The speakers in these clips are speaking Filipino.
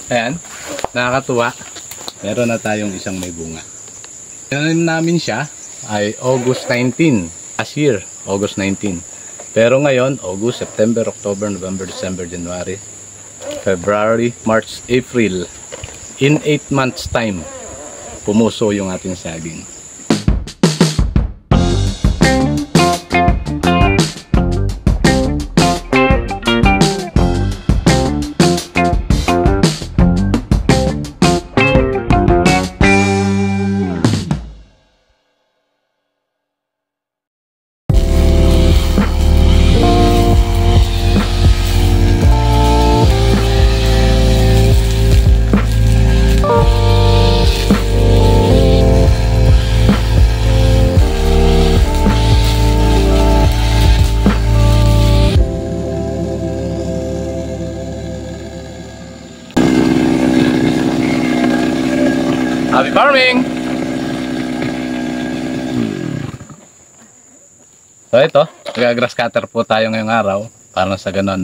Ayan, nakakatuwa. Meron na tayong isang may bunga. Tinanim namin siya ay August 19. Last year, August 19. Pero ngayon, August, September, October, November, December, January, February, March, April. In 8 months time, pumuso yung ating saging. Happy farming! So ito, nag-grass cutter po tayo ngayong araw para sa ganon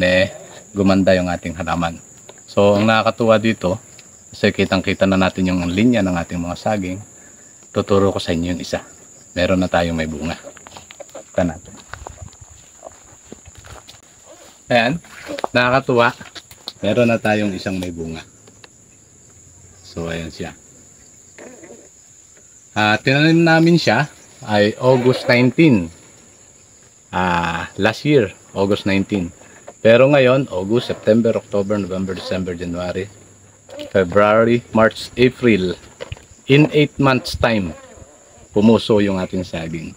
gumanda yung ating halaman. So ang nakakatuwa dito, kasi kitang-kita na natin yung linya ng ating mga saging. Tuturo ko sa inyo yung isa. Meron na tayong may bunga. Ito natin. Ayan, nakakatuwa. Meron na tayong isang may bunga. So ayan siya. Tinanim namin siya ay August 19. Last year, August 19. Pero ngayon, August, September, October, November, December, January, February, March, April. In 8 months time, pumuso yung ating saging.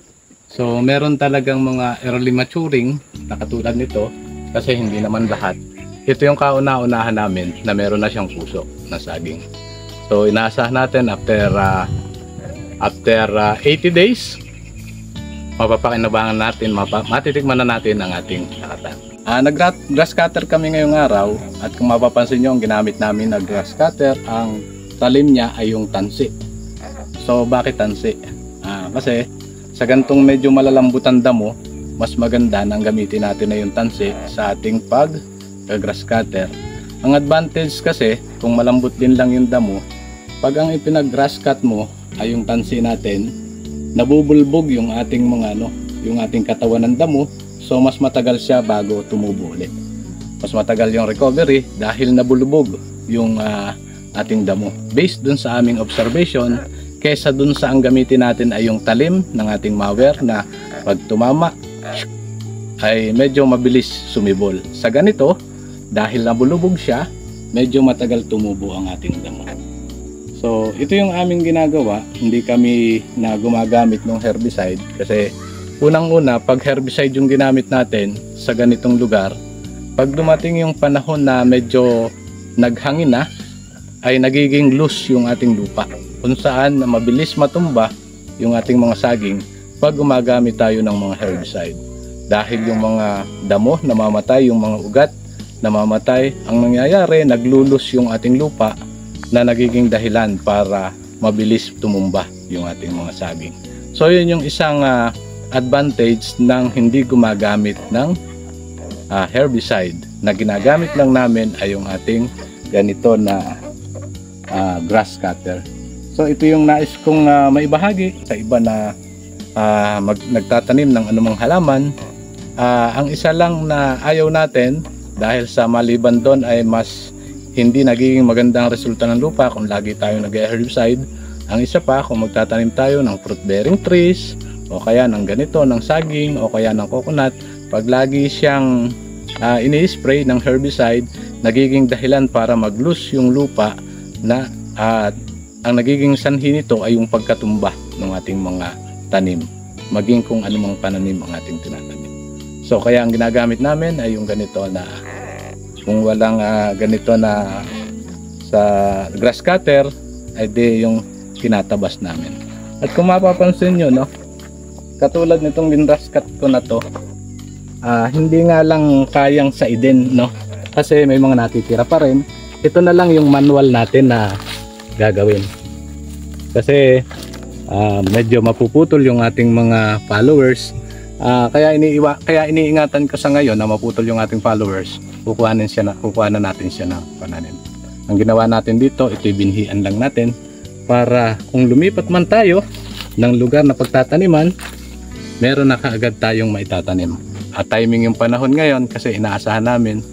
So, meron talagang mga early maturing na katulad nito kasi hindi naman lahat. Ito yung kauna-unahan namin na meron na siyang puso na saging. So, inaasahan natin after 80 days, mapapakinabangan natin, matitikman na natin ang ating nakatan. Nag-grass cutter kami ngayong araw at kung mapapansin nyo, ang ginamit namin na grass cutter, ang talim niya ay yung tansi. So bakit tansi? Kasi sa gantong medyo malalambutan damo, mas maganda nang gamitin natin na yung tansi sa ating pag-grass cutter. Ang advantage kasi, kung malambot din lang yung damo, pag ang ipinag-grass cut mo ay yung tansi natin, nabubulbog yung ating yung ating katawan ng damo, so mas matagal siya bago tumubo ulit. Mas matagal yung recovery dahil nabulbog yung ating damo. Based dun sa aming observation, kesa dun sa ang gamitin natin ay yung talim ng ating mower na pag tumama ay medyo mabilis sumibol. Sa ganito, dahil nabulbog siya, medyo matagal tumubo ang ating damo. So, ito yung aming ginagawa. Hindi kami na gumagamit ng herbicide kasi unang-una, pag herbicide yung ginamit natin sa ganitong lugar, pag dumating yung panahon na medyo naghangin na, ay nagiging loose yung ating lupa. Kung saan na mabilis matumba yung ating mga saging pag gumagamit tayo ng mga herbicide. Dahil yung mga damo namamatay, yung mga ugat namamatay, ang nangyayari, naglulus yung ating lupa na nagiging dahilan para mabilis tumumba yung ating mga saging. So yun yung isang advantage ng hindi gumagamit ng herbicide. Na ginagamit lang namin ay yung ating ganito na grass cutter. So ito yung nais kong maibahagi sa iba na nagtatanim ng anumang halaman. Ang isa lang na ayaw natin dahil sa maliban doon ay mas hindi nagiging magandang resulta ng lupa kung lagi tayo nag-herbicide. Ang isa pa, kung magtatanim tayo ng fruit bearing trees o kaya ng ganito, ng saging o kaya ng coconut, pag lagi siyang ini-spray ng herbicide, nagiging dahilan para mag-loose yung lupa na ang nagiging sanhi nito ay yung pagkatumba ng ating mga tanim, maging kung anumang pananim ang ating tinatanim. So kaya ang ginagamit namin ay yung ganito na kung walang ganito na sa grass cutter ay di yung tinatabas namin. At kung mapapansin nyo, no, katulad nitong grass cut ko na to, hindi nga lang kayang saidin, no, kasi may mga natitira pa rin. Ito na lang yung manual natin na gagawin kasi medyo mapuputol yung ating mga followers. Kaya iniingatan ko sa ngayon na maputol yung ating followers. Kukuhanan natin siya ng pananim. Ang ginawa natin dito, ito'y binhian lang natin para kung lumipat man tayo ng lugar na pagtataniman, meron na kaagad tayong maitatanim. At timing yung panahon ngayon kasi inaasahan namin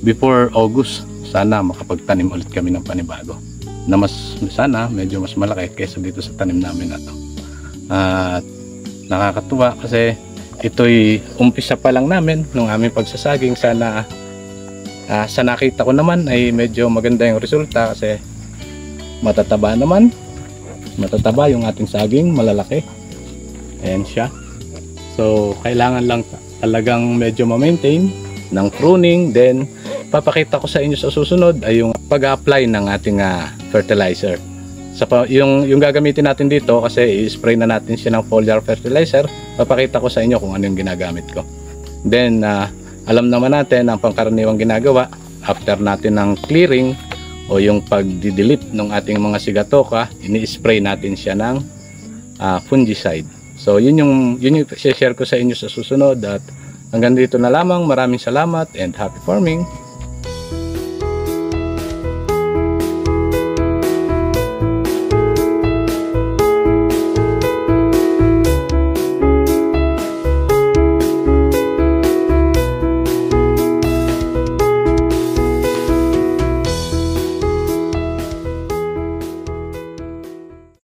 before August, sana makapagtanim ulit kami ng panibago. Na sana medyo mas malaki kaysa dito sa tanim namin na to. At nakakatuwa kasi ito'y umpisa pa lang namin nung aming pagsasaging. Sana sa nakita ko naman ay medyo maganda yung resulta kasi matataba naman. Matataba yung ating saging, malalaki. Ayan siya. So kailangan lang talagang medyo ma-maintain ng pruning. Then papakita ko sa inyo sa susunod ay yung pag-apply ng ating fertilizer. Yung gagamitin natin dito kasi i-spray na natin siya ng foliar fertilizer. Papakita ko sa inyo kung ano yung ginagamit ko. Then alam naman natin ang pangkaraniwang ginagawa after natin ng clearing o yung pagdidelete ng ating mga sigatoka, ini-spray natin siya ng fungicide. So yun yung share ko sa inyo sa susunod at hanggang dito na lamang. Maraming salamat and happy farming.